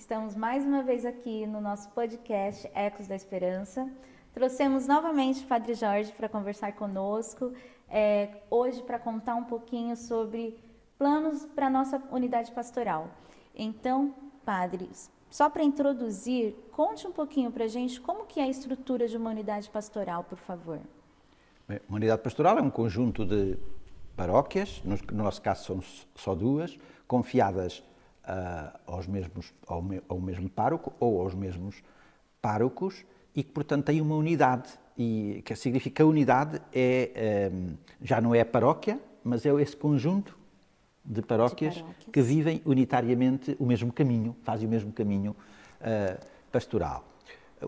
Estamos mais uma vez aqui no nosso podcast Ecos da Esperança. Trouxemos novamente o Padre Jorge para conversar conosco, hoje para contar um pouquinho sobre planos para a nossa unidade pastoral. Então, Padre, só para introduzir, conte um pouquinho para a gente como que é a estrutura de uma unidade pastoral, por favor. Bem, uma unidade pastoral é um conjunto de paróquias, no nosso caso são só duas, confiadas ao mesmo pároco ou aos mesmos párocos e que, portanto, têm uma unidade, e que significa que a unidade já não é a paróquia, mas é esse conjunto de paróquias que vivem unitariamente o mesmo caminho, fazem o mesmo caminho pastoral.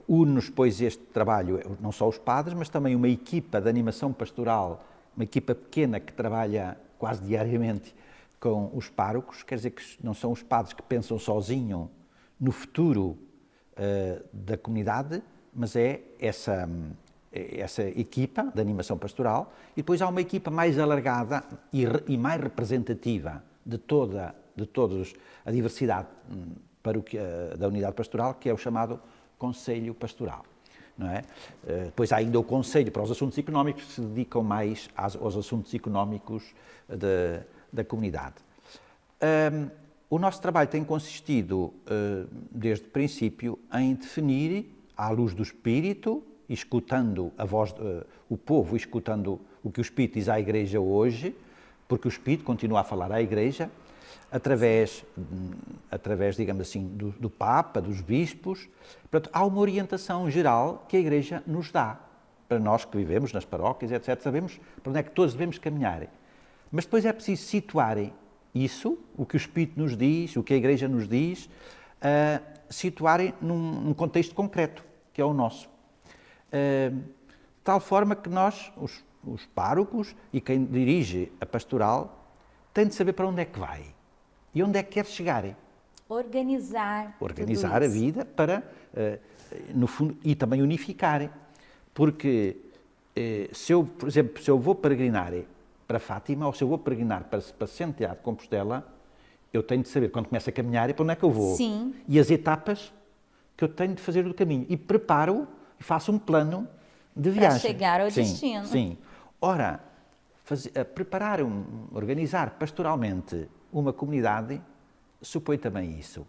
Une-nos, pois, este trabalho, não só os padres, mas também uma equipa de animação pastoral, uma equipa pequena que trabalha quase diariamente com os párocos, quer dizer que não são os padres que pensam sozinho no futuro da comunidade, mas é essa equipa de animação pastoral, e depois há uma equipa mais alargada e mais representativa de toda a diversidade da unidade pastoral, que é o chamado Conselho Pastoral. Não é? Depois há ainda o Conselho para os Assuntos Económicos, que se dedicam mais aos assuntos económicos da comunidade. O nosso trabalho tem consistido, desde o princípio, em definir, à luz do Espírito, escutando a voz do povo, escutando o que o Espírito diz à Igreja hoje, porque o Espírito continua a falar à Igreja, através digamos assim, do Papa, dos bispos. Portanto, há uma orientação geral que a Igreja nos dá, para nós que vivemos nas paróquias, etc. Sabemos para onde é que todos devemos caminhar. Mas depois é preciso situar isso, o que o Espírito nos diz, o que a Igreja nos diz, situarem num contexto concreto, que é o nosso. De tal forma que nós, os párocos e quem dirige a pastoral, tem de saber para onde é que vai e onde é que quer chegar. Organizar a vida para, no fundo, e também unificar. Porque por exemplo, se eu vou peregrinar para Fátima ou se eu vou peregrinar para Santiago de Compostela, eu tenho de saber quando começo a caminhar para onde é que eu vou. Sim. E as etapas que eu tenho de fazer do caminho. E preparo e faço um plano de viagem. Para chegar ao destino. Sim. Ora, organizar pastoralmente uma comunidade supõe também isso.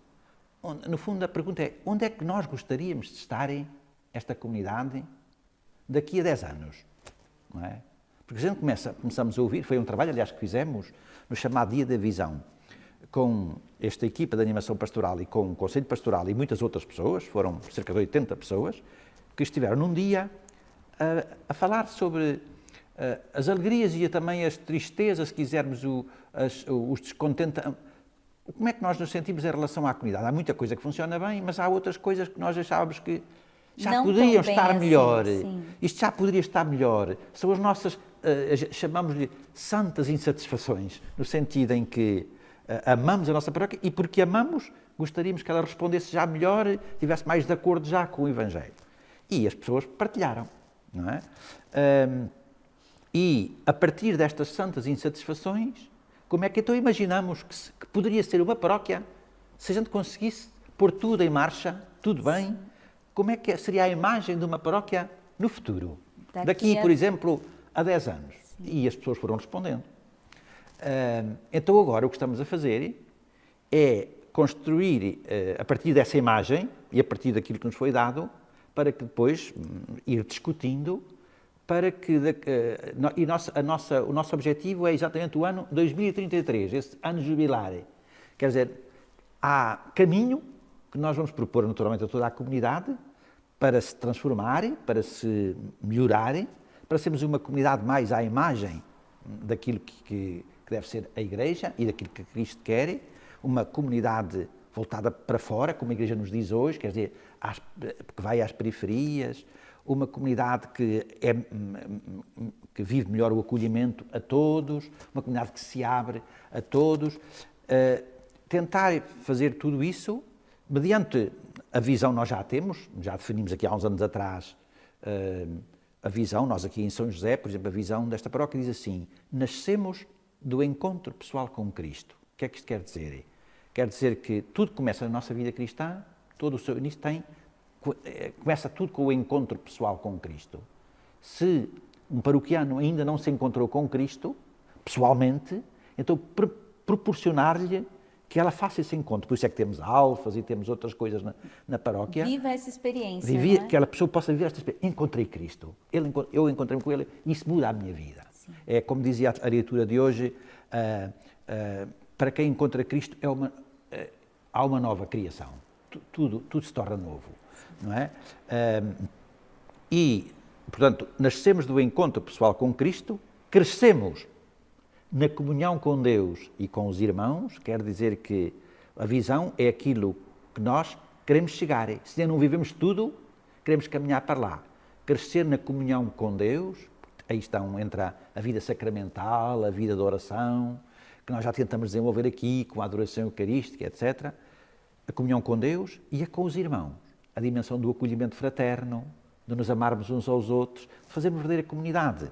No fundo, a pergunta é, onde é que nós gostaríamos de estar, esta comunidade, daqui a 10 anos? Não é? Porque a gente começamos a ouvir, foi um trabalho, aliás, que fizemos no chamado Dia da Visão, com esta equipa de animação pastoral e com o Conselho Pastoral e muitas outras pessoas, foram cerca de 80 pessoas, que estiveram num dia a falar sobre as alegrias e também as tristezas, se quisermos, os descontentamentos. Como é que nós nos sentimos em relação à comunidade? Há muita coisa que funciona bem, mas há outras coisas que nós achávamos que já poderiam estar melhor. Sim. Isto já poderia estar melhor. São as nossas, chamamos-lhe, santas insatisfações, no sentido em que amamos a nossa paróquia e porque amamos, gostaríamos que ela respondesse já melhor, estivesse mais de acordo já com o Evangelho. E as pessoas partilharam, não é? E a partir destas santas insatisfações, como é que então imaginamos que poderia ser uma paróquia se a gente conseguisse pôr tudo em marcha, tudo bem? Como é que seria a imagem de uma paróquia no futuro? Daqui, por exemplo, a 10 anos. Sim. E as pessoas foram respondendo. Então agora o que estamos a fazer é construir, a partir dessa imagem e a partir daquilo que nos foi dado, para que depois ir discutindo, para que o nosso objetivo é exatamente o ano 2033, esse ano jubilar. Quer dizer, há caminho que nós vamos propor naturalmente a toda a comunidade para se transformar, para se melhorar, para sermos uma comunidade mais à imagem daquilo que deve ser a Igreja e daquilo que Cristo quer, uma comunidade voltada para fora, como a Igreja nos diz hoje, quer dizer, que vai às periferias, uma comunidade que vive melhor o acolhimento a todos, uma comunidade que se abre a todos. Tentar fazer tudo isso mediante a visão nós já temos, já definimos aqui há uns anos atrás a visão, nós aqui em São José, por exemplo, a visão desta paróquia diz assim: nascemos do encontro pessoal com Cristo. O que é que isto quer dizer? Quer dizer que tudo começa na nossa vida cristã, todo o seu início começa tudo com o encontro pessoal com Cristo. Se um paroquiano ainda não se encontrou com Cristo, pessoalmente, então proporcionar-lhe que ela faça esse encontro. Por isso é que temos alfas e temos outras coisas na paróquia. Viva essa experiência, Viver, não é? que aquela pessoa possa viver esta experiência. Encontrei Cristo, eu encontrei-me com Ele e isso muda a minha vida. Sim. É como dizia a leitura de hoje, para quem encontra Cristo há uma nova criação. Tudo se torna novo, não é? E, portanto, nascemos do encontro pessoal com Cristo, crescemos na comunhão com Deus e com os irmãos, quer dizer que a visão é aquilo que nós queremos chegar. Se não vivemos tudo, queremos caminhar para lá. Crescer na comunhão com Deus, aí entra a vida sacramental, a vida de oração, que nós já tentamos desenvolver aqui, com a adoração eucarística, etc. A comunhão com Deus e a com os irmãos. A dimensão do acolhimento fraterno, de nos amarmos uns aos outros, de fazermos verdadeira comunidade.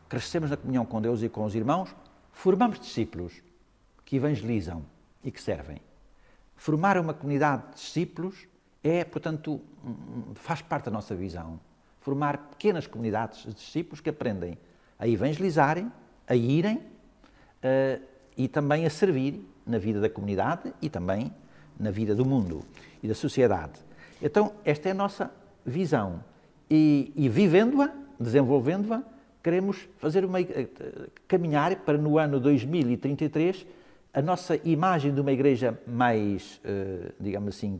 Crescemos na comunhão com Deus e com os irmãos, formamos discípulos que evangelizam e que servem. Formar uma comunidade de discípulos portanto, faz parte da nossa visão. Formar pequenas comunidades de discípulos que aprendem a evangelizarem, a irem e também a servir na vida da comunidade e também na vida do mundo e da sociedade. Então, esta é a nossa visão. E vivendo-a, desenvolvendo-a, queremos caminhar para no ano 2033 a nossa imagem de uma igreja mais, digamos assim,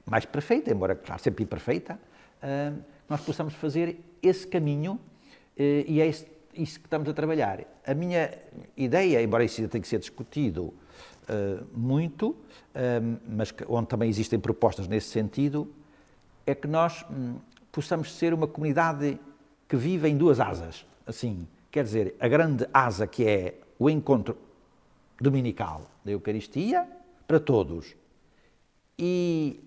mais perfeita, embora, claro, sempre imperfeita, nós possamos fazer esse caminho e é isso que estamos a trabalhar. A minha ideia, embora isso tenha que ser discutido muito, mas onde também existem propostas nesse sentido, é que nós possamos ser uma comunidade que vive em duas asas. Assim, quer dizer, a grande asa que é o encontro dominical da Eucaristia para todos e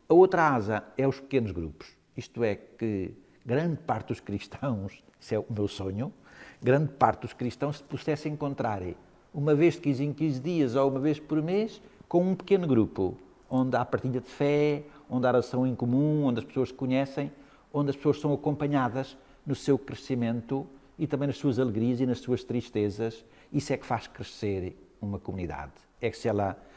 a outra asa é os pequenos grupos. Isto é que grande parte dos cristãos, isso é o meu sonho, grande parte dos cristãos se pudessem encontrar uma vez de 15 em 15 dias ou uma vez por mês com um pequeno grupo, onde há partilha de fé, onde há oração em comum, onde as pessoas se conhecem, onde as pessoas são acompanhadas no seu crescimento e também nas suas alegrias e nas suas tristezas. Isso é que faz crescer uma comunidade. É que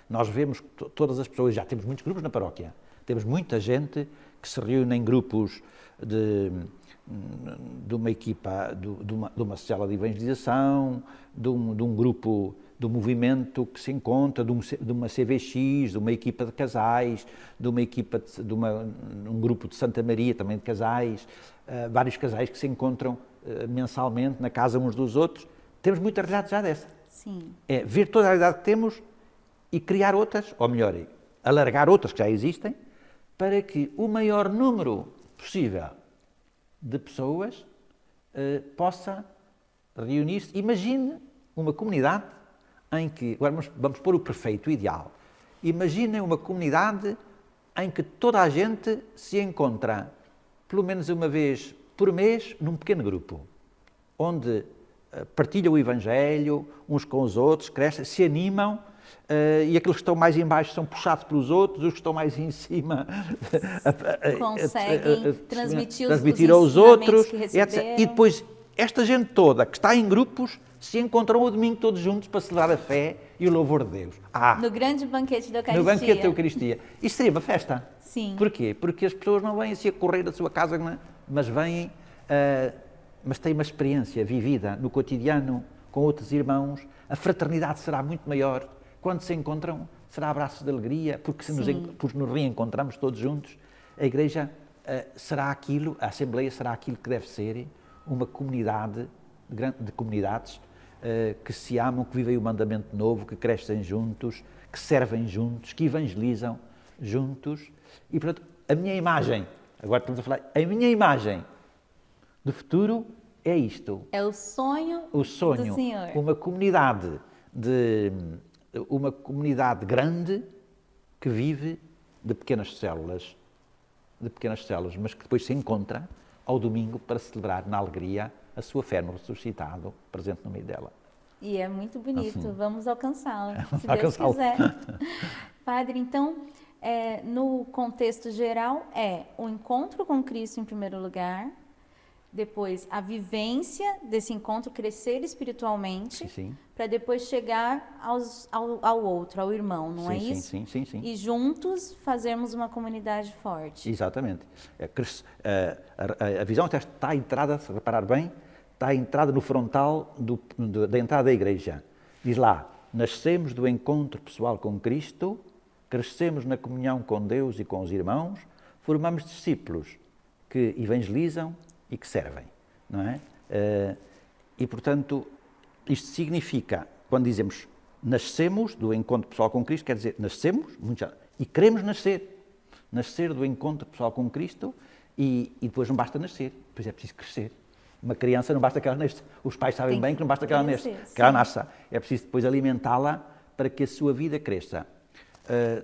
nós vemos que todas as pessoas, já temos muitos grupos na paróquia, temos muita gente que se reúne em grupos de uma equipa, de uma célula de evangelização, de um grupo, de um movimento que se encontra, de uma CVX, de uma equipa de casais, de uma equipa, um grupo de Santa Maria, também de casais, vários casais que se encontram mensalmente na casa uns dos outros. Temos muita realidade já dessa. Sim. É ver toda a realidade que temos e criar outras, ou melhor, alargar outras que já existem, para que o maior número possível de pessoas possa reunir-se. Imagine uma comunidade em que, agora vamos pôr o perfeito, o ideal. Imaginem uma comunidade em que toda a gente se encontra pelo menos uma vez por mês num pequeno grupo, onde partilham o Evangelho uns com os outros, crescem, se animam, e aqueles que estão mais em baixo são puxados pelos outros, os que estão mais em cima conseguem transmitir aos outros, etc. E depois esta gente toda que está em grupos se encontram o domingo todos juntos para celebrar a fé e o louvor de Deus. No grande banquete da Eucaristia. No banquete da Eucaristia. Isto seria uma festa. Sim. Porquê? Porque as pessoas não vêm assim a correr da sua casa, mas vêm, mas têm uma experiência vivida no cotidiano com outros irmãos. A fraternidade será muito maior. Quando se encontram, será abraços de alegria, porque porque nos reencontramos todos juntos. A Igreja será aquilo, a Assembleia será aquilo que deve ser, uma comunidade de comunidades que se amam, que vivem o mandamento novo, que crescem juntos, que servem juntos, que evangelizam juntos. E, portanto, a minha imagem, agora estamos a falar, a minha imagem do futuro é isto. É o sonho do Senhor. Uma comunidade grande que vive de pequenas células, mas que depois se encontra ao domingo para celebrar na alegria a sua fé no ressuscitado presente no meio dela. E é muito bonito, Assim. vamos alcançá-lo, se Deus Alcançá-lo. quiser. Padre, então, no contexto geral, o encontro com Cristo em primeiro lugar, depois a vivência desse encontro, crescer espiritualmente, Sim. para depois chegar ao outro, ao irmão, não é isso? Sim. E juntos fazermos uma comunidade forte. Exatamente. A visão até está entrada, se reparar bem, está entrada no frontal da entrada da igreja. Diz lá, nascemos do encontro pessoal com Cristo, crescemos na comunhão com Deus e com os irmãos, formamos discípulos que evangelizam e que servem, não é? E, portanto, isto significa, quando dizemos nascemos do encontro pessoal com Cristo, quer dizer, nascemos e queremos nascer do encontro pessoal com Cristo e depois não basta nascer, depois é preciso crescer. Uma criança não basta que ela nasça, os pais sabem bem que não basta que ela nasça, é preciso depois alimentá-la para que a sua vida cresça.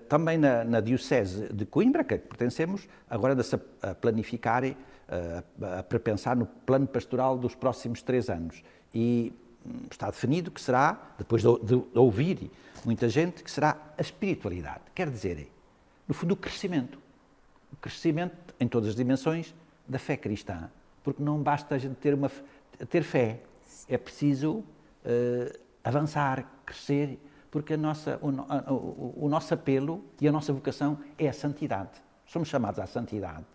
Também na Diocese de Coimbra, que pertencemos, agora anda-se a planificar, para pensar no plano pastoral dos próximos 3 anos. E está definido que será, depois de ouvir muita gente, que será a espiritualidade. Quer dizer, no fundo, o crescimento em todas as dimensões da fé cristã. Porque não basta a gente ter fé, é preciso avançar, crescer, porque o nosso apelo e a nossa vocação é a santidade. Somos chamados à santidade,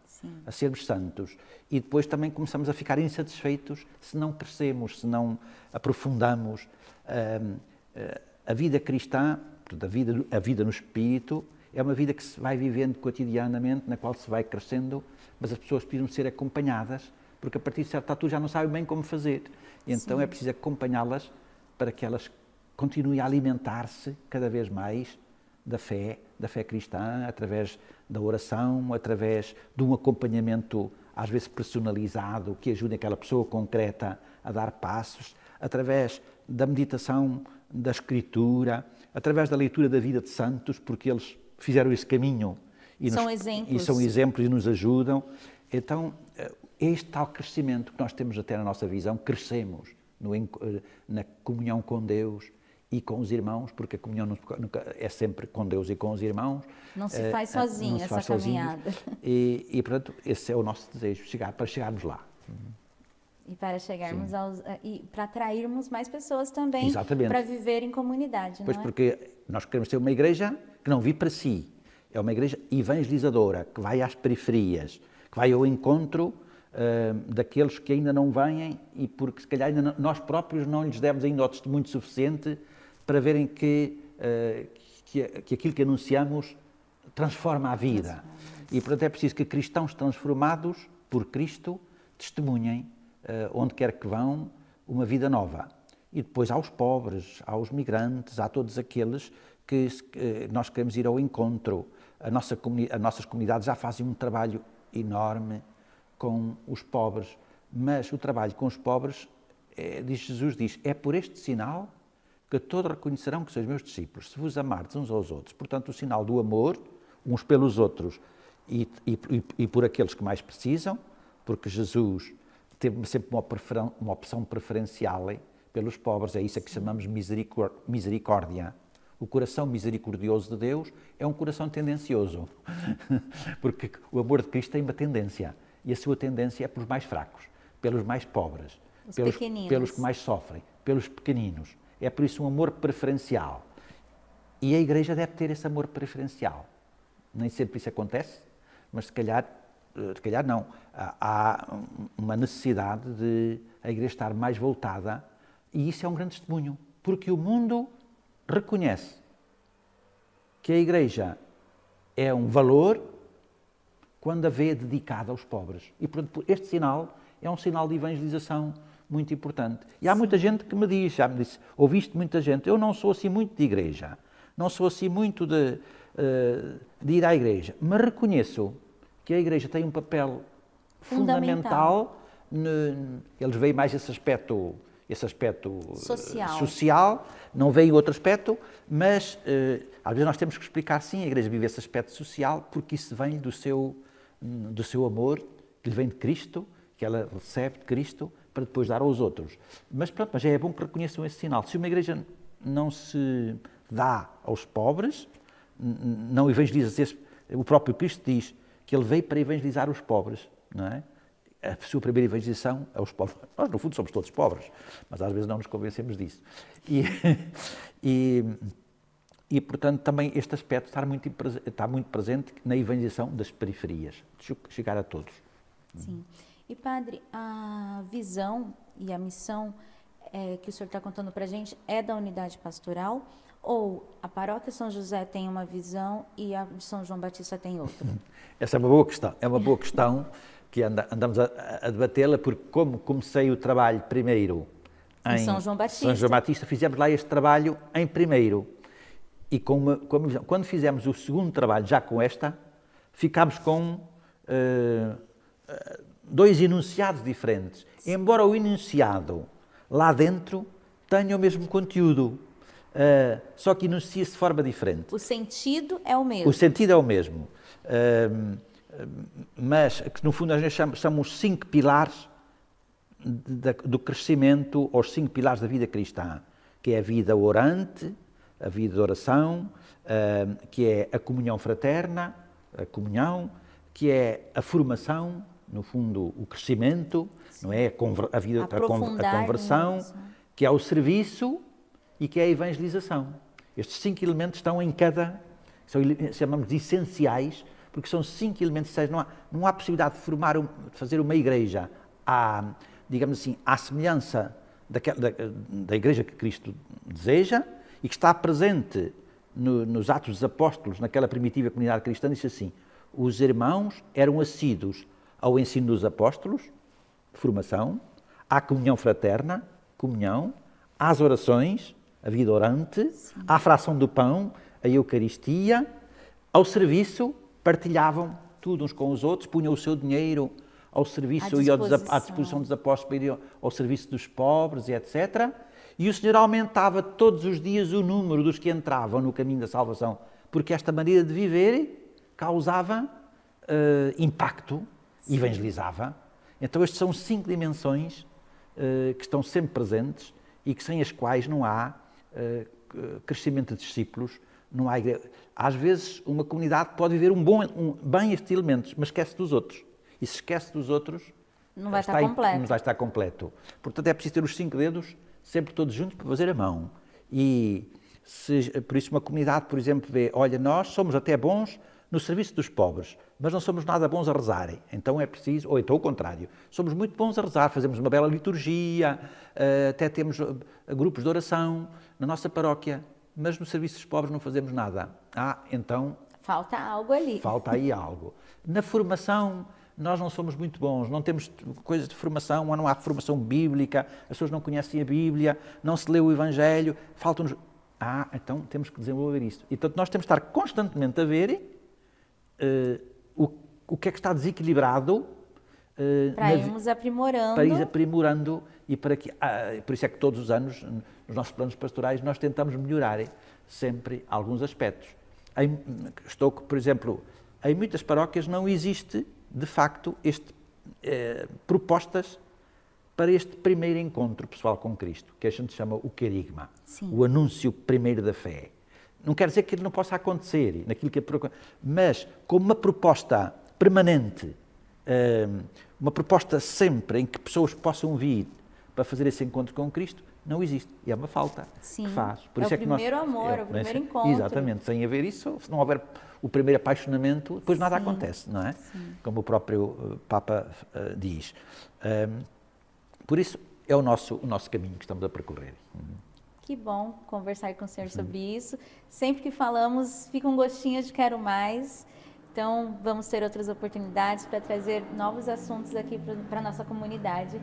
a sermos santos. E depois também começamos a ficar insatisfeitos se não crescemos, se não aprofundamos. A vida cristã, a vida no Espírito, é uma vida que se vai vivendo cotidianamente, na qual se vai crescendo, mas as pessoas precisam ser acompanhadas, porque a partir de certa altura já não sabem bem como fazer. E então é preciso acompanhá-las para que elas continuem a alimentar-se cada vez mais da fé cristã, através da oração, através de um acompanhamento, às vezes personalizado, que ajude aquela pessoa concreta a dar passos, através da meditação, da escritura, através da leitura da vida de santos, porque eles fizeram esse caminho e são exemplos e nos ajudam. Então, este tal crescimento que nós temos até na nossa visão, crescemos na comunhão com Deus e com os irmãos, porque a comunhão nunca é sempre com Deus e com os irmãos. Não se faz sozinho essa caminhada. E, portanto, esse é o nosso desejo, para chegarmos lá. E para chegarmos e para atrairmos mais pessoas também. Exatamente. Para viver em comunidade, pois, não é? Porque nós queremos ter uma igreja que não vive para si. É uma igreja evangelizadora, que vai às periferias, que vai ao encontro daqueles que ainda não vêm e porque se calhar ainda nós próprios não lhes demos ainda o testemunho suficiente para verem que aquilo que anunciamos transforma a vida. E, portanto, é preciso que cristãos transformados por Cristo testemunhem, onde quer que vão, uma vida nova. E depois aos pobres, aos migrantes, a todos aqueles que nós queremos ir ao encontro. As nossas comunidades já fazem um trabalho enorme com os pobres, mas o trabalho com os pobres, Jesus diz, é por este sinal que todos reconhecerão que sois meus discípulos, se vos amardes uns aos outros. Portanto, o sinal do amor, uns pelos outros e por aqueles que mais precisam, porque Jesus teve sempre uma opção preferencial pelos pobres, é isso que chamamos misericórdia. O coração misericordioso de Deus é um coração tendencioso, porque o amor de Cristo tem uma tendência, e a sua tendência é pelos mais fracos, pelos mais pobres, pelos que mais sofrem, pelos pequeninos. É por isso um amor preferencial. E a Igreja deve ter esse amor preferencial. Nem sempre isso acontece, mas se calhar não. Há uma necessidade de a Igreja estar mais voltada, e isso é um grande testemunho, porque o mundo reconhece que a Igreja é um valor quando a vê dedicada aos pobres. E, portanto, este sinal é um sinal de evangelização muito importante. E há muita gente que já me disse, ouviste muita gente, eu não sou assim muito de igreja, não sou assim muito de ir à igreja, mas reconheço que a igreja tem um papel fundamental eles veem mais esse aspecto social, não veem outro aspecto, mas às vezes nós temos que explicar, sim, a igreja vive esse aspecto social, porque isso vem do seu amor, que lhe vem de Cristo, que ela recebe de Cristo, para depois dar aos outros. Mas pronto, mas já é bom que reconheçam esse sinal. Se uma igreja não se dá aos pobres, não evangeliza, o próprio Cristo diz que ele veio para evangelizar os pobres, não é? A sua primeira evangelização é os pobres. Nós, no fundo, somos todos pobres, mas às vezes não nos convencemos disso. E portanto, também este aspecto está muito presente na evangelização das periferias, de chegar a todos. Sim. E, padre, a visão e a missão que o senhor está contando para a gente é da unidade pastoral, ou a paróquia São José tem uma visão e a de São João Batista tem outra? Essa é uma boa questão. É uma boa questão que andamos a debatê-la, porque como comecei o trabalho primeiro em São João Batista. São João Batista, fizemos lá este trabalho em primeiro. E com uma visão. Quando fizemos o segundo trabalho, já com esta, ficámos com dois enunciados diferentes. Embora o enunciado lá dentro tenha o mesmo conteúdo, só que enuncia-se de forma diferente. O sentido é o mesmo. O sentido é o mesmo. Mas que no fundo nós chamamos 5 pilares do crescimento, ou 5 pilares da vida cristã, que é a vida orante, a vida de oração, que é a comunhão fraterna, a comunhão, que é a formação, no fundo o crescimento, não é? A conversão, que é o serviço e que é a evangelização. Estes 5 elementos estão em cada, chamamos de essenciais, porque são 5 elementos essenciais. Não há possibilidade de fazer uma igreja digamos assim, à semelhança da igreja que Cristo deseja e que está presente nos Atos dos Apóstolos, naquela primitiva comunidade cristã. Diz assim: os irmãos eram assíduos ao ensino dos apóstolos, formação, à comunhão fraterna, comunhão, às orações, a vida orante, à fração do pão, a Eucaristia, ao serviço, partilhavam tudo uns com os outros, punham o seu dinheiro ao serviço e à disposição dos apóstolos para ir ao serviço dos pobres e etc. E o Senhor aumentava todos os dias o número dos que entravam no caminho da salvação, porque esta maneira de viver causava impacto, evangelizava. Então estas são 5 dimensões que estão sempre presentes e que sem as quais não há crescimento de discípulos, não há igreja. Às vezes uma comunidade pode viver bem estes elementos, mas esquece dos outros. E se esquece dos outros, não vai estar completo. Não vai estar completo. Portanto, é preciso ter os 5 dedos sempre todos juntos para fazer a mão. E por isso uma comunidade, por exemplo, vê, olha, nós somos até bons no serviço dos pobres, mas não somos nada bons a rezarem. Então é preciso, ou então o contrário, somos muito bons a rezar, fazemos uma bela liturgia, até temos grupos de oração na nossa paróquia, mas no serviço dos pobres não fazemos nada. Então... falta algo ali. Falta aí algo. Na formação, nós não somos muito bons, não temos coisas de formação, não há formação bíblica, as pessoas não conhecem a Bíblia, não se lê o Evangelho, faltam-nos... então temos que desenvolver isto. E, portanto, nós temos que estar constantemente a ver o que é que está desequilibrado para irmos aprimorando. Para ir aprimorando e para que... por isso é que todos os anos, nos nossos planos pastorais, nós tentamos melhorar sempre alguns aspectos. Por exemplo, em muitas paróquias não existe, de facto, propostas para este primeiro encontro pessoal com Cristo, que a gente chama o querigma, o anúncio primeiro da fé. Não quer dizer que ele não possa acontecer, mas como uma proposta permanente, uma proposta sempre em que pessoas possam vir para fazer esse encontro com Cristo, não existe. E é uma falta que faz. Por isso o primeiro amor, o primeiro encontro. Exatamente. Sem haver isso, se não houver o primeiro apaixonamento, depois nada acontece, não é? Sim. Como o próprio Papa diz. Por isso, é o nosso caminho que estamos a percorrer. Que bom conversar com o senhor sobre isso. Sempre que falamos, fica um gostinho de quero mais. Então, vamos ter outras oportunidades para trazer novos assuntos aqui para a nossa comunidade.